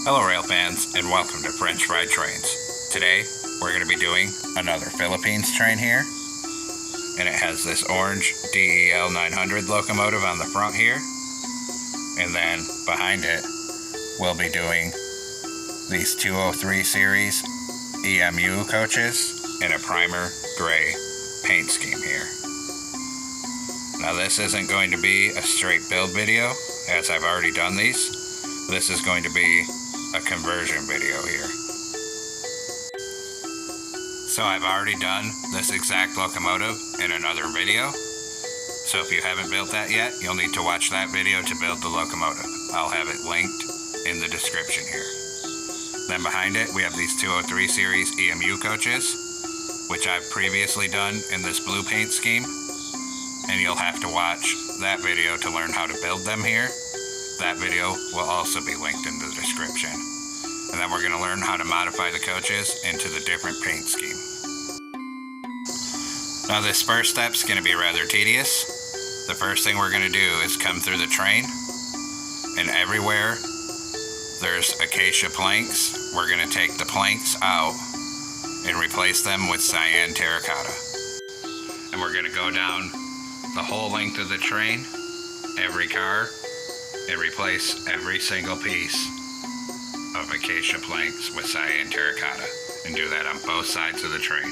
Hello rail fans and welcome to French Fried Trains. Today we're going to be doing another Philippines train here, and it has this orange DEL 900 locomotive on the front here, and then behind it we'll be doing these 203 series EMU coaches in a primer gray paint scheme here. Now this isn't going to be a straight build video, as I've already done these. This is going to be a conversion video here. So I've already done this exact locomotive in another video. So if you haven't built that yet, you'll need to watch that video to build the locomotive. I'll have it linked in the description here. Then behind it, we have these 203 series EMU coaches, which I've previously done in this blue paint scheme. And you'll have to watch that video to learn how to build them here. That video will also be linked in the description. And then we're going to learn how to modify the coaches into the different paint scheme. Now this first step is going to be rather tedious. The first thing we're going to do is come through the train, and everywhere there's acacia planks, we're going to take the planks out and replace them with cyan terracotta. And we're going to go down the whole length of the train, every car, and replace every single piece of acacia planks with cyan terracotta, and do that on both sides of the train.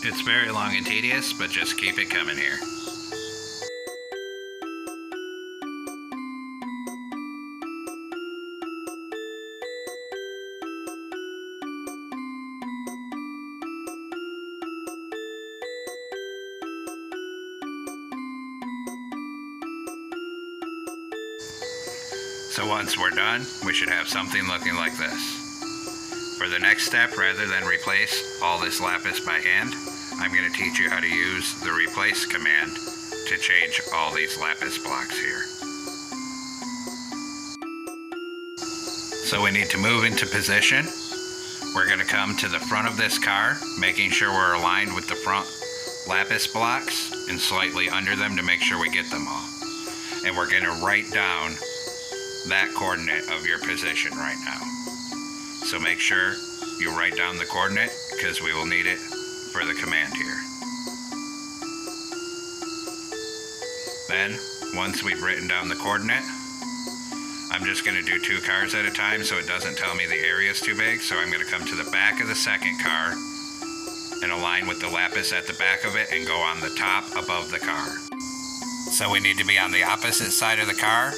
It's very long and tedious, but just keep it coming here. So once we're done, we should have something looking like this. For the next step, rather than replace all this lapis by hand, I'm going to teach you how to use the replace command to change all these lapis blocks here. So we need to move into position. We're going to come to the front of this car, making sure we're aligned with the front lapis blocks and slightly under them to make sure we get them all. And we're going to write down that coordinate of your position right now. So make sure you write down the coordinate, because we will need it for the command here. Then, once we've written down the coordinate, I'm just going to do 2 cars at a time so it doesn't tell me the area is too big. So I'm going to come to the back of the second car and align with the lapis at the back of it and go on the top above the car. So we need to be on the opposite side of the car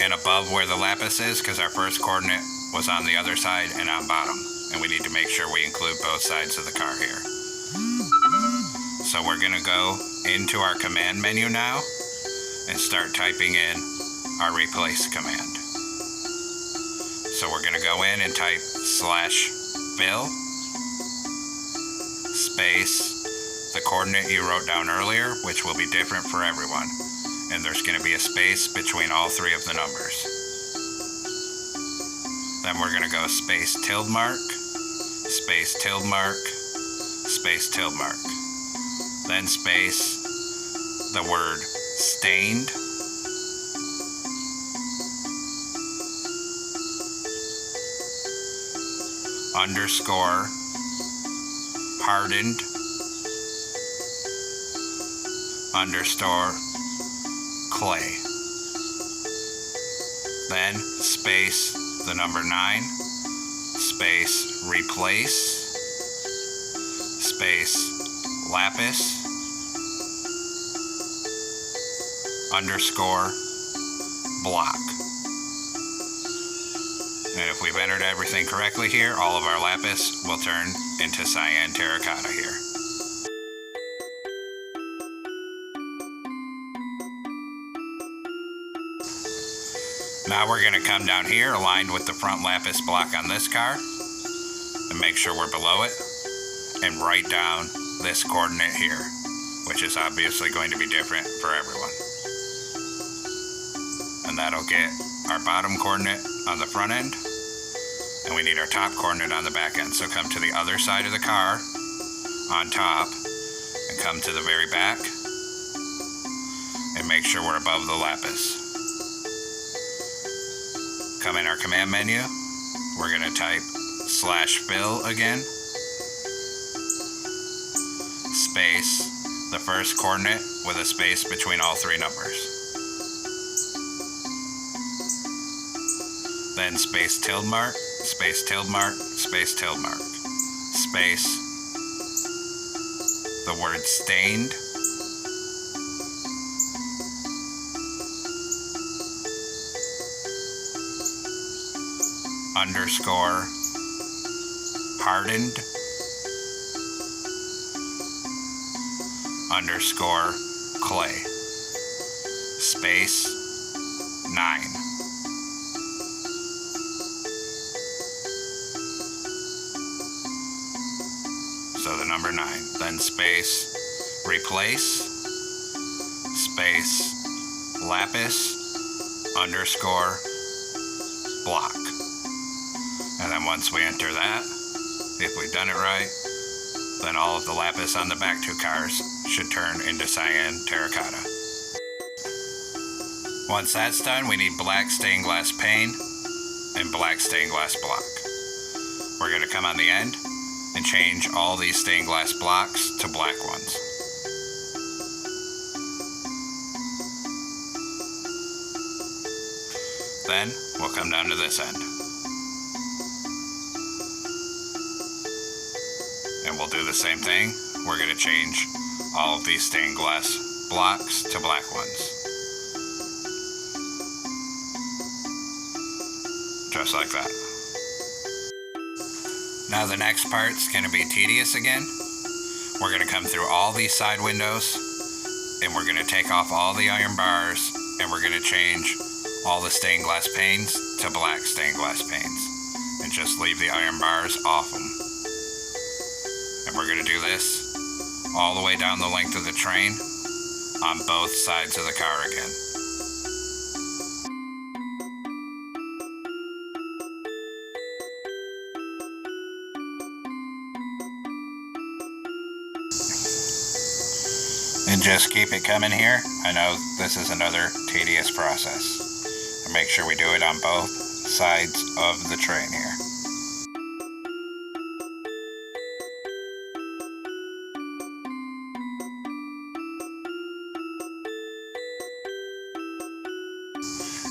and above where the lapis is, because our first coordinate was on the other side and on bottom, and we need to make sure we include both sides of the car here. So we're going to go into our command menu now and start typing in our replace command. So we're going to go in and type /fill space the coordinate you wrote down earlier, which will be different for everyone. And there's going to be a space between all 3 of the numbers. Then we're going to go space tilde mark, space tilde mark, space tilde mark. Then space the word stained, underscore hardened, underscore clay. Then space the number 9, space replace, space lapis, underscore block. And if we've entered everything correctly here, all of our lapis will turn into cyan terracotta here. Now we're going to come down here, aligned with the front lapis block on this car, and make sure we're below it, and write down this coordinate here, which is obviously going to be different for everyone. And that'll get our bottom coordinate on the front end, And we need our top coordinate on the back end. So come to the other side of the car on top and come to the very back and make sure we're above the lapis. Come in our command menu. We're going to type /fill again, space, the first coordinate with a space between all three numbers. Then space tilde mark, space tilde mark, space tilde mark, space, the word stained, underscore hardened, underscore clay, space 9. So the number 9, then space replace, space lapis, underscore block. And then once we enter that, if we've done it right, then all of the lapis on the back two cars should turn into cyan terracotta. Once that's done, we need black stained glass pane and black stained glass block. We're going to come on the end and change all these stained glass blocks to black ones. Then we'll come down to this end. And we'll do the same thing. We're going to change all of these stained glass blocks to black ones. Just like that. Now the next part's going to be tedious again. We're going to come through all these side windows and we're going to take off all the iron bars and we're going to change all the stained glass panes to black stained glass panes and just leave the iron bars off them. And we're going to do this all the way down the length of the train on both sides of the car again. And just keep it coming here. I know this is another tedious process. And make sure we do it on both sides of the train here.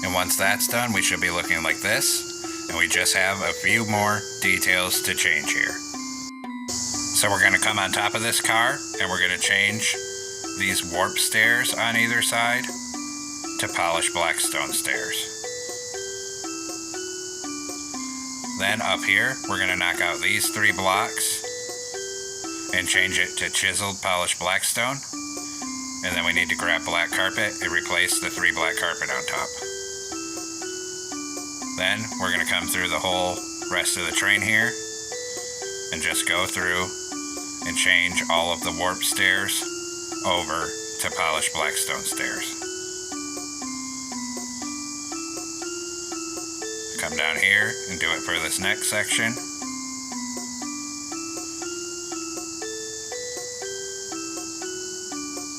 And once that's done, we should be looking like this. And we just have a few more details to change here. So we're going to come on top of this car and we're going to change these warp stairs on either side to polished black stone stairs. Then up here, we're going to knock out these 3 blocks and change it to chiseled polished black stone. And then we need to grab black carpet and replace the 3 black carpet on top. Then we're going to come through the whole rest of the train here and just go through and change all of the warp stairs over to polished black stone stairs. Come down here and do it for this next section.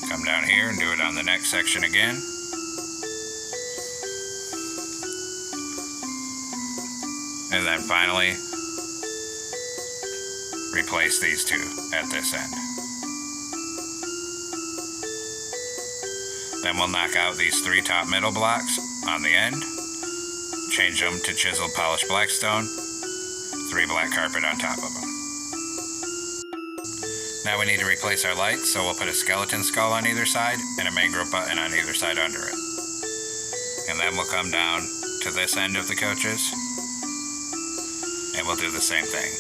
Come down here and do it on the next section again. And then finally, replace these 2 at this end. Then we'll knock out these 3 top middle blocks on the end, change them to chiseled polished black stone, 3 black carpet on top of them. Now we need to replace our lights, so we'll put a skeleton skull on either side and a main group button on either side under it. And then we'll come down to this end of the coaches and we'll do the same thing.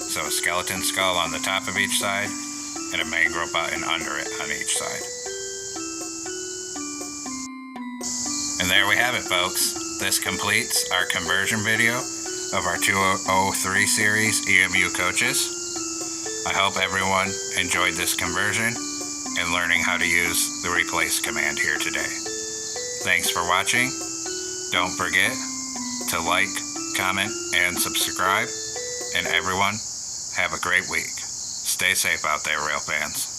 So a skeleton skull on the top of each side and a main group button under it on each side. And there we have it, folks. This completes our conversion video of our 203 series EMU coaches. I hope everyone enjoyed this conversion and learning how to use the replace command here today. Thanks for watching. Don't forget to like, comment, and subscribe. And everyone, have a great week. Stay safe out there, rail fans.